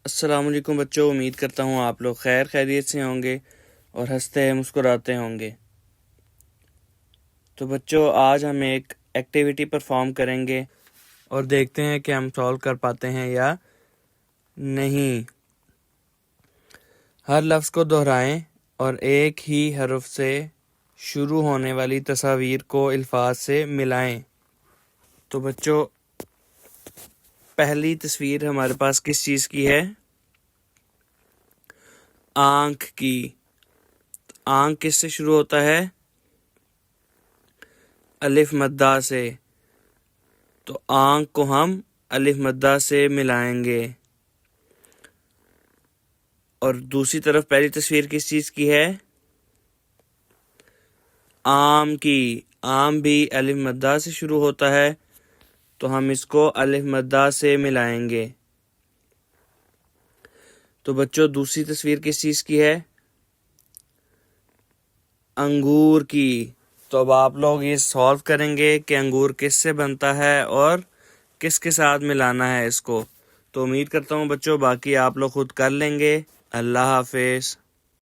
السلام علیکم بچوں، امید کرتا ہوں آپ لوگ خیر خیریت سے ہوں گے اور ہنستے مسکراتے ہوں گے۔ تو بچوں، آج ہم ایک ایکٹیویٹی پرفارم کریں گے اور دیکھتے ہیں کہ ہم سولو کر پاتے ہیں یا نہیں۔ ہر لفظ کو دہرائیں اور ایک ہی حرف سے شروع ہونے والی تصاویر کو الفاظ سے ملائیں۔ تو بچوں، پہلی تصویر ہمارے پاس کس چیز کی ہے؟ آنکھ کی۔ آنکھ کس سے شروع ہوتا ہے؟ الف مدہ سے۔ تو آنکھ کو ہم الف مدہ سے ملائیں گے۔ اور دوسری طرف پہلی تصویر کس چیز کی ہے؟ آم کی۔ آم بھی الف مدہ سے شروع ہوتا ہے، تو ہم اس کو الف مدہ سے ملائیں گے۔ تو بچوں، دوسری تصویر کس چیز کی ہے؟ انگور کی۔ تو اب آپ لوگ یہ سولو کریں گے کہ انگور کس سے بنتا ہے اور کس کے ساتھ ملانا ہے اس کو۔ تو امید کرتا ہوں بچوں باقی آپ لوگ خود کر لیں گے۔ اللہ حافظ۔